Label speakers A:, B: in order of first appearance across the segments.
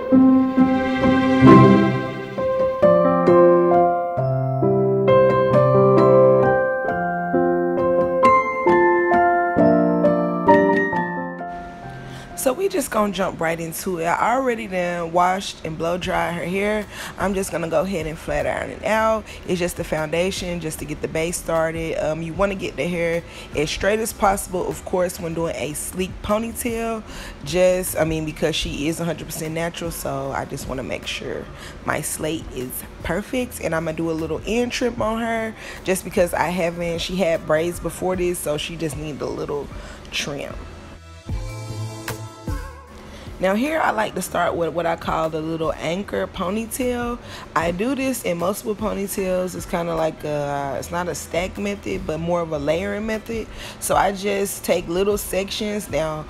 A: So we just gonna jump right into it. I already done washed and blow dried her hair. I'm just gonna go ahead and flat iron it out. It's just the foundation, just to get the base started. You want to get the hair as straight as possible, of course, when doing a sleek ponytail. Because she is 100% natural, so I just want to make sure my slate is perfect. And I'm gonna do a little end trim on her, just because she had braids before this, so she just needs a little trim. Now here I like to start with what I call the little anchor ponytail. I do this in multiple ponytails. It's kind of like it's not a stack method, but more of a layering method. So I just take little sections. Now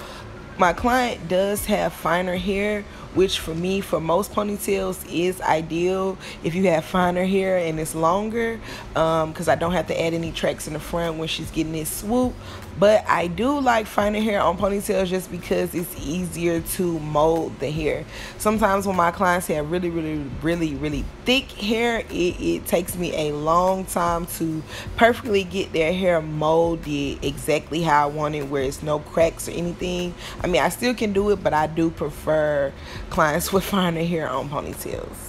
A: my client does have finer hair, which for me, for most ponytails, is ideal if you have finer hair and it's longer, because I don't have to add any tracks in the front when she's getting this swoop. But I do like finer hair on ponytails just because it's easier to mold the hair. Sometimes when my clients have really thick hair, it takes me a long time to perfectly get their hair molded exactly how I want it, where it's no cracks or anything. I mean, I still can do it, but I do prefer clients with finer hair on ponytails.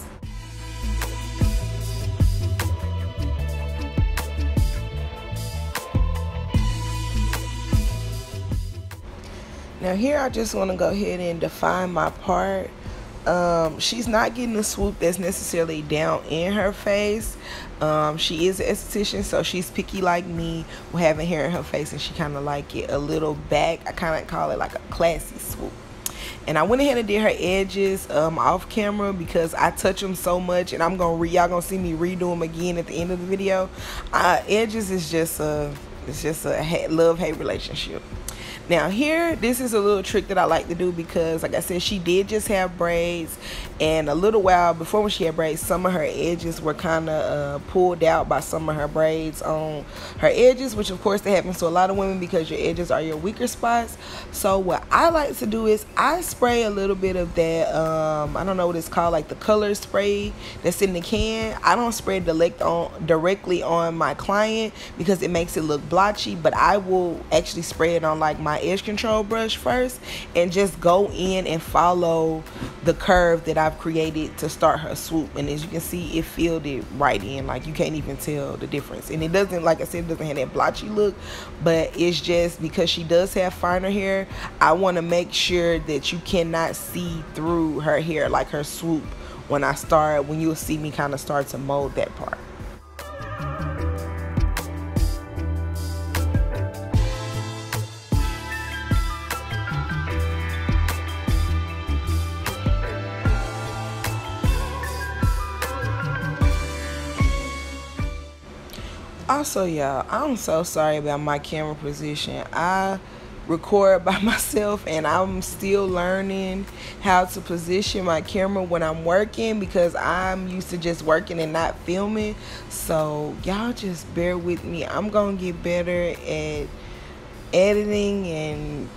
A: Now here I just want to go ahead and define my part. She's not getting a swoop that's necessarily down in her face. She is an esthetician, so she's picky like me with having hair in her face, and she kind of like it a little back. I kind of call it like a classy swoop. And I went ahead and did her edges off camera because I touch them so much, and y'all gonna see me redo them again at the end of the video. Edges is just a love-hate relationship. Now here, this is a little trick that I like to do because, like I said, she did just have braids, and a little while before when she had braids, some of her edges were kind of pulled out by some of her braids on her edges, which of course that happens to a lot of women because your edges are your weaker spots. So what I like to do is I spray a little bit of that, I don't know what it's called, like the color spray that's in the can. I don't spray it directly on my client because it makes it look blotchy, but I will actually spray it on like my edge control brush first and just go in and follow the curve that I've created to start her swoop. And as you can see, it filled it right in, like you can't even tell the difference. And it doesn't, like I said, it doesn't have that blotchy look, but it's just because she does have finer hair, I want to make sure that you cannot see through her hair, like her swoop, when you'll see me kind of start to mold that part. Also, y'all, I'm so sorry about my camera position. I record by myself, and I'm still learning how to position my camera when I'm working because I'm used to just working and not filming. So y'all just bear with me. I'm gonna get better at editing and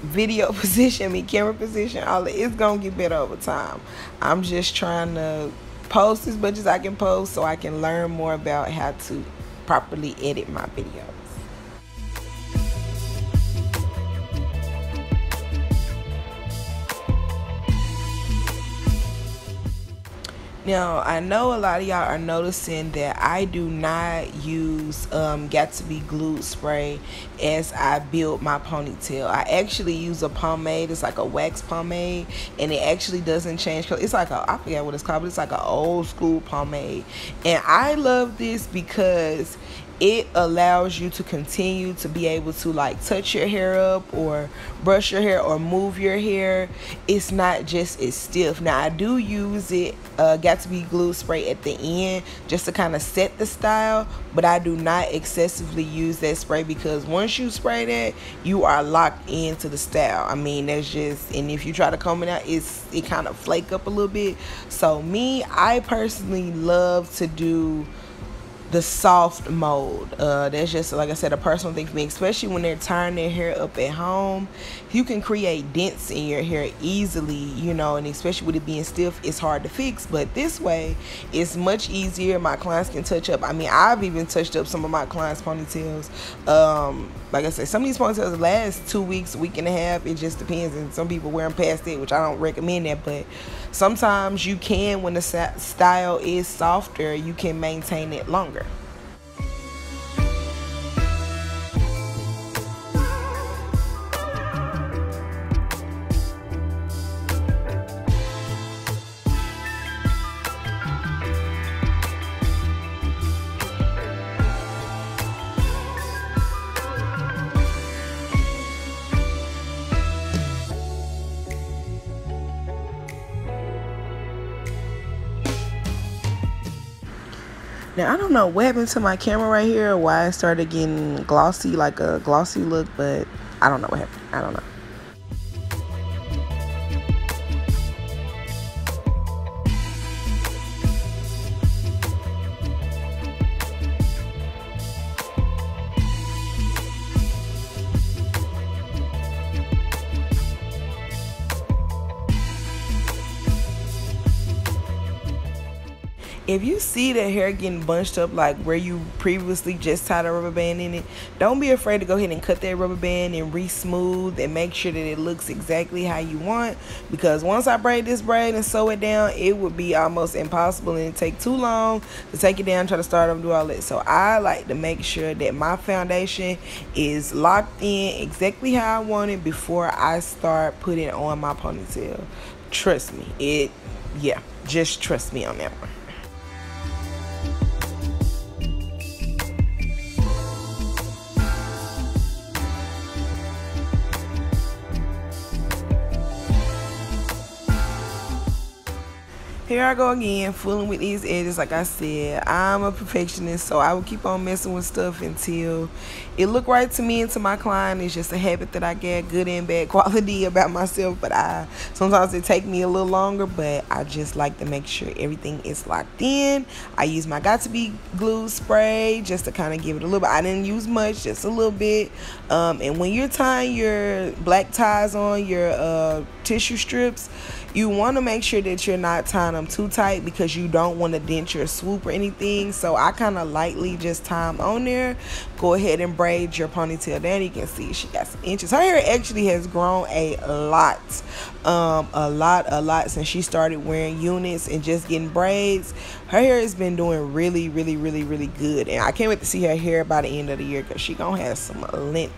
A: video position, camera position. It's gonna get better over time. I'm just trying to post as much as I can post so I can learn more about how to properly edit my videos. Now, I know a lot of y'all are noticing that I do not use Got2b Glued spray as I build my ponytail. I actually use a pomade. It's like a wax pomade, and it actually doesn't change color. It's like I forget what it's called, but it's like an old school pomade. And I love this because it allows you to continue to be able to like touch your hair up or brush your hair or move your hair. It's not just as stiff. Now I do use it Got2b Glue spray at the end just to kind of set the style, but I do not excessively use that spray because once you spray that, you are locked into the style. I mean, that's just, and if you try to comb it out, it kind of flake up a little bit. So I personally love to do the soft mode. That's just, like I said, a personal thing for me, especially when they're tying their hair up at home. You can create dents in your hair easily, you know, and especially with it being stiff, it's hard to fix. But this way, it's much easier. My clients can touch up. I mean, I've even touched up some of my clients' ponytails. Like I said, some of these ponytails last 2 weeks, week and a half. It just depends, and some people wear them past it, which I don't recommend that. But sometimes you can, when the style is softer, you can maintain it longer. Now, I don't know what happened to my camera right here, or why it started getting glossy, like a glossy look, but I don't know what happened. I don't know. If you see the hair getting bunched up like where you previously just tied a rubber band in it, don't be afraid to go ahead and cut that rubber band and re-smooth and make sure that it looks exactly how you want, because once I braid this braid and sew it down, it would be almost impossible and it take too long to take it down, try to start over, do all that. So I like to make sure that my foundation is locked in exactly how I want it before I start putting on my ponytail. Trust me, just trust me on that one. Here I go again, fooling with these edges. Like I said, I'm a perfectionist, so I will keep on messing with stuff until it look right to me and to my client. It's just a habit that I get, good and bad quality about myself, but sometimes it take me a little longer, but I just like to make sure everything is locked in. I use my Got To Be glue spray just to kind of give it a little bit. I didn't use much, just a little bit. And when you're tying your black ties on your tissue strips, you want to make sure that you're not tying them too tight, because you don't want to dent your swoop or anything. So I kind of lightly just tie them on there. Go ahead and braid your ponytail down. You can see she got some inches. Her hair actually has grown a lot since she started wearing units and just getting braids. Her hair has been doing really good, and I can't wait to see her hair by the end of the year, because she gonna have some length.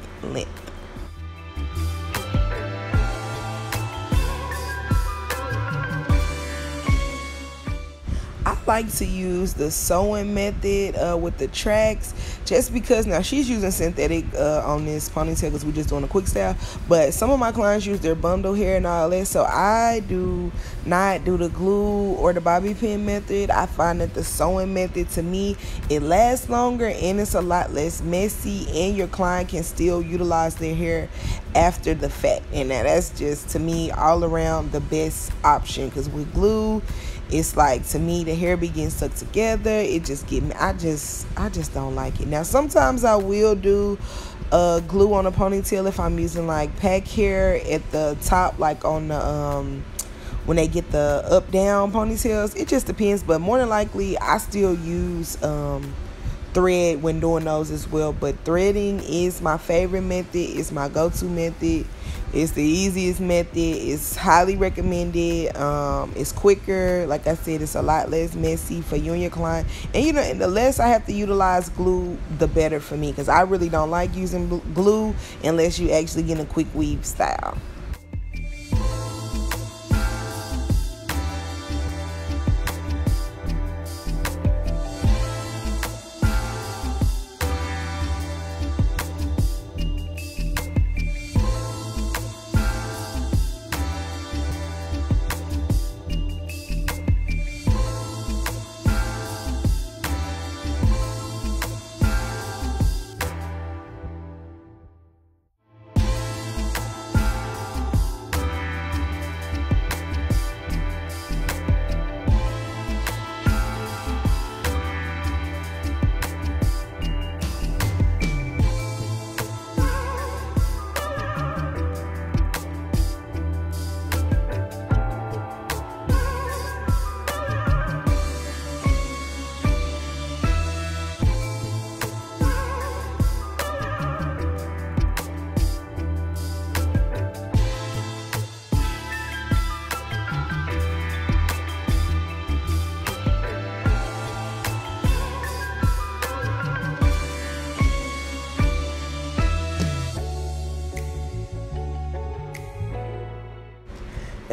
A: I like to use the sewing method with the tracks, just because now she's using synthetic on this ponytail because we're just doing a quick style, but some of my clients use their bundle hair and all that, so I do not do the glue or the bobby pin method. I find that the sewing method, to me, it lasts longer and it's a lot less messy, and your client can still utilize their hair after the fact, and that's just, to me, all around the best option, because with glue, it's like, to me, the hair begins stuck together. It just get me. I just don't like it. Now, sometimes I will do glue on a ponytail if I'm using like pack hair at the top, like on the when they get the up down ponytails. It just depends, but more than likely I still use thread when doing those as well. But threading is my favorite method. It's my go-to method. It's the easiest method. It's highly recommended. It's quicker. Like I said, it's a lot less messy for you and your client. And and the less I have to utilize glue, the better for me, because I really don't like using glue unless you actually get a quick weave style.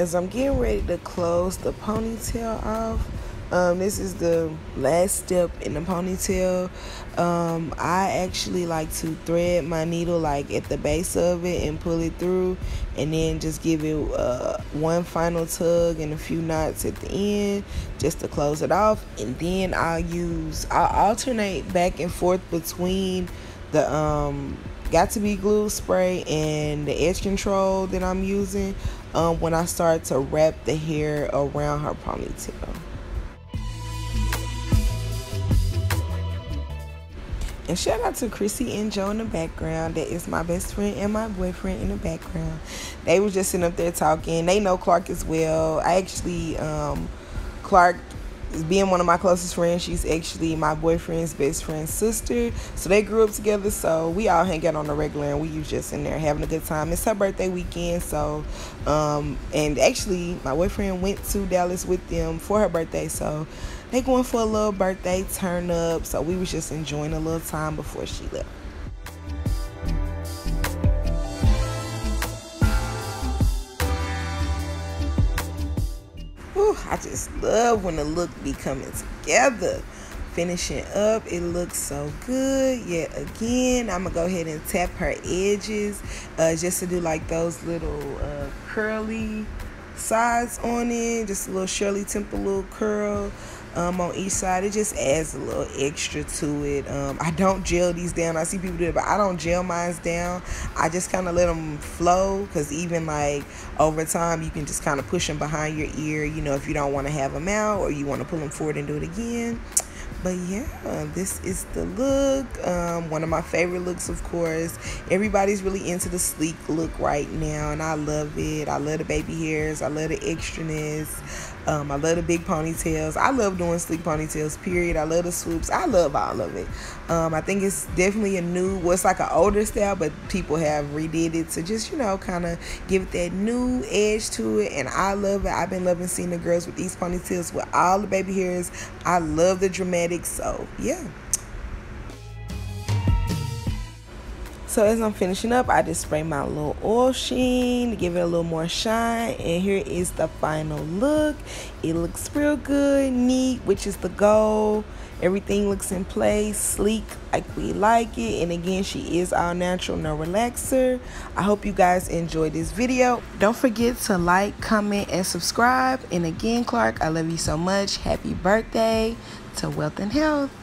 A: as I'm getting ready to close the ponytail off, this is the last step in the ponytail. I actually like to thread my needle like at the base of it and pull it through, and then just give it one final tug and a few knots at the end just to close it off. And then I'll alternate back and forth between the got to be glue spray and the edge control that I'm using when I start to wrap the hair around her ponytail. And shout out to Chrissy and Joe in the background. That is my best friend and my boyfriend in the background. They were just sitting up there talking. They know Clark as well. I actually, Clark, being one of my closest friends, she's actually my boyfriend's best friend's sister. So they grew up together. So we all hang out on the regular, and we was just in there having a good time. It's her birthday weekend. So, and actually, my boyfriend went to Dallas with them for her birthday. So they going for a little birthday turn up. So we was just enjoying a little time before she left. Whew, I just love when the look be coming together. Finishing up, it looks so good. Yet again, I'm gonna go ahead and tap her edges just to do like those little curly sides on it, just a little Shirley Temple little curl on each side. It just adds a little extra to it. I don't gel these down. I see people do it, but I don't gel mine down. I just kind of let them flow, because even like over time you can just kind of push them behind your ear, you know, if you don't want to have them out or you want to pull them forward and do it again. But yeah, this is the look. One of my favorite looks, of course. Everybody's really into the sleek look right now, and I love it. I love the baby hairs. I love the extraness. I love the big ponytails. I love doing sleek ponytails, period. I love the swoops. I love all of it. I think it's definitely a new, well, it's like an older style, but people have redid it to just, you know, kind of give it that new edge to it, and I love it. I've been loving seeing the girls with these ponytails with all the baby hairs. I love the dramatic, so yeah. So as I'm finishing up, I just spray my little oil sheen to give it a little more shine. And here is the final look. It looks real good, neat, which is the goal. Everything looks in place, sleek, like we like it. And again, she is all natural, no relaxer. I hope you guys enjoyed this video. Don't forget to like, comment, and subscribe. And again, Clark, I love you so much. Happy birthday to wealth and health.